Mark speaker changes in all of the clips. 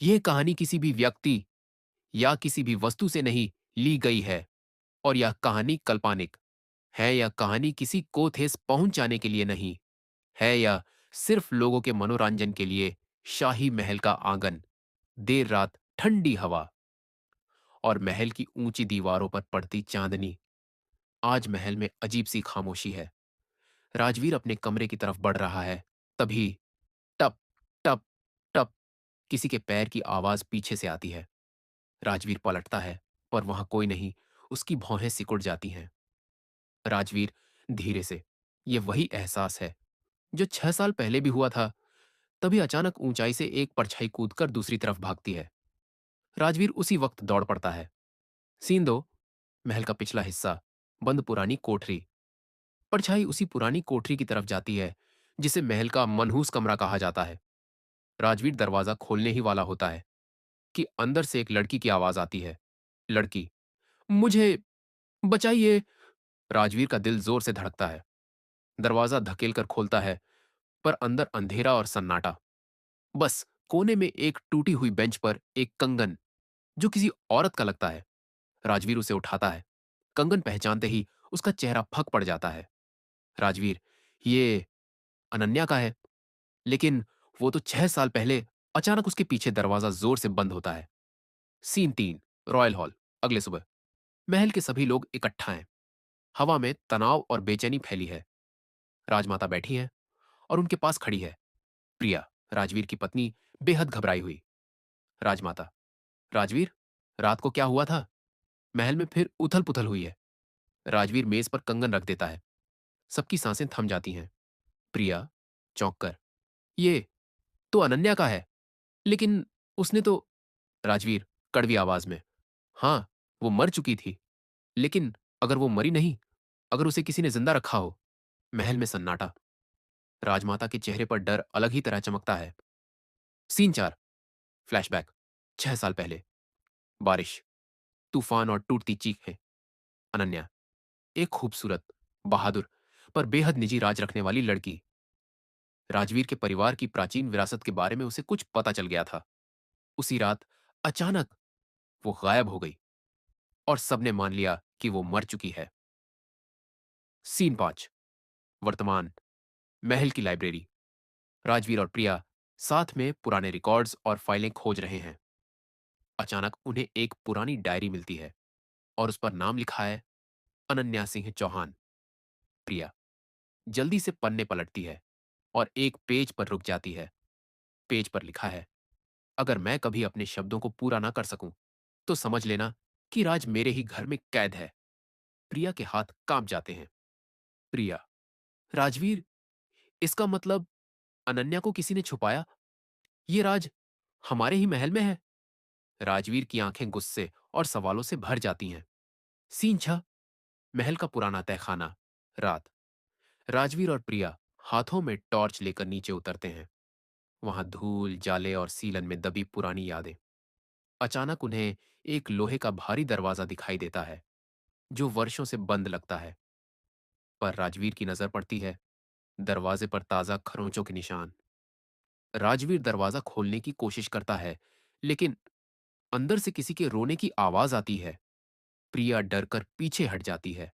Speaker 1: यह कहानी किसी भी व्यक्ति या किसी भी वस्तु से नहीं ली गई है और यह कहानी काल्पनिक है। यह कहानी किसी को ठेस पहुंचाने के लिए नहीं है। यह सिर्फ लोगों के मनोरंजन के लिए। शाही महल का आंगन, देर रात, ठंडी हवा और महल की ऊंची दीवारों पर पड़ती चांदनी। आज महल में अजीब सी खामोशी है। राजवीर अपने कमरे की तरफ बढ़ रहा है। तभी टप टप टप किसी के पैर की आवाज पीछे से आती है। राजवीर पलटता है, पर वहां कोई नहीं। उसकी भौहें सिकुड़ जाती हैं। राजवीर धीरे से, ये वही एहसास है जो 6 साल पहले भी हुआ था। तभी अचानक ऊंचाई से एक परछाई कूदकर दूसरी तरफ भागती है। राजवीर उसी वक्त दौड़ पड़ता है। सीन 2, महल का पिछला हिस्सा, बंद पुरानी कोठरी। परछाई उसी पुरानी कोठरी की तरफ जाती है जिसे महल का मनहूस कमरा कहा जाता है। राजवीर दरवाजा खोलने ही वाला होता है कि अंदर से एक लड़की की आवाज आती है। लड़की, मुझे बचाइए। राजवीर का दिल जोर से धड़कता है। दरवाजा धकेलकर खोलता है, पर अंदर अंधेरा और सन्नाटा। बस कोने में एक टूटी हुई बेंच पर एक कंगन, जो किसी औरत का लगता है। राजवीर उसे उठाता है। कंगन पहचानते ही उसका चेहरा फक पड़ जाता है। राजवीर, ये अनन्या का है। लेकिन वो तो 6 साल पहले। अचानक उसके पीछे दरवाजा जोर से बंद होता है। सीन 3, रॉयल हॉल, अगले सुबह। महल के सभी लोग इकट्ठा हैं। हवा में तनाव और बेचैनी फैली है। राजमाता बैठी हैं और उनके पास खड़ी है प्रिया, राजवीर की पत्नी, बेहद घबराई हुई। राजमाता, राजवीर, रात को क्या हुआ था? महल में फिर उथल पुथल हुई है। राजवीर मेज पर कंगन रख देता है। सबकी सांसें थम जाती हैं। प्रिया चौंक कर, ये तो अनन्या का है। लेकिन उसने तो। राजवीर कड़वी आवाज में, हाँ, वो मर चुकी थी। लेकिन अगर वो मरी नहीं, अगर उसे किसी ने जिंदा रखा हो। महल में सन्नाटा। राजमाता के चेहरे पर डर अलग ही तरह चमकता है। सीन 4, फ्लैशबैक, 6 साल पहले। बारिश, तूफान और टूटती चीखें। अनन्या, एक खूबसूरत, बहादुर पर बेहद निजी राज रखने वाली लड़की। राजवीर के परिवार की प्राचीन विरासत के बारे में उसे कुछ पता चल गया था। उसी रात अचानक वो गायब हो गई और सबने मान लिया कि वो मर चुकी है। सीन 5, वर्तमान, महल की लाइब्रेरी। राजवीर और प्रिया साथ में पुराने रिकॉर्ड्स और फाइलें खोज रहे हैं। अचानक उन्हें एक पुरानी डायरी मिलती है और उस पर नाम लिखा है अनन्या सिंह चौहान। प्रिया जल्दी से पन्ने पलटती है और एक पेज पर रुक जाती है। पेज पर लिखा है, अगर मैं कभी अपने शब्दों को पूरा ना कर सकूं, तो समझ लेना कि राज मेरे ही घर में कैद है। प्रिया के हाथ कांप जाते हैं। प्रिया, राजवीर, इसका मतलब अनन्या को किसी ने छुपाया? ये राज हमारे ही महल में है? राजवीर की आंखें गुस्से और सवालों से भर जाती हैं। सीन 6, महल का पुराना तहखाना, रात। राजवीर और प्रिया हाथों में टॉर्च लेकर नीचे उतरते हैं। वहां धूल, जाले और सीलन में दबी पुरानी यादें। अचानक उन्हें एक लोहे का भारी दरवाजा दिखाई देता है, जो वर्षों से बंद लगता है। पर राजवीर की नजर पड़ती है दरवाजे पर ताजा खरोंचों के निशान। राजवीर दरवाजा खोलने की कोशिश करता है, लेकिन अंदर से किसी के रोने की आवाज आती है। प्रिया डर कर पीछे हट जाती है।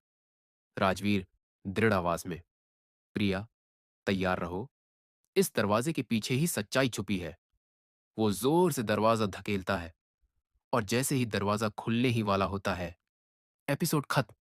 Speaker 1: राजवीर दृढ़ आवाज में, प्रिया, तैयार रहो। इस दरवाजे के पीछे ही सच्चाई छुपी है। वो जोर से दरवाजा धकेलता है और जैसे ही दरवाजा खुलने ही वाला होता है, एपिसोड खत्म।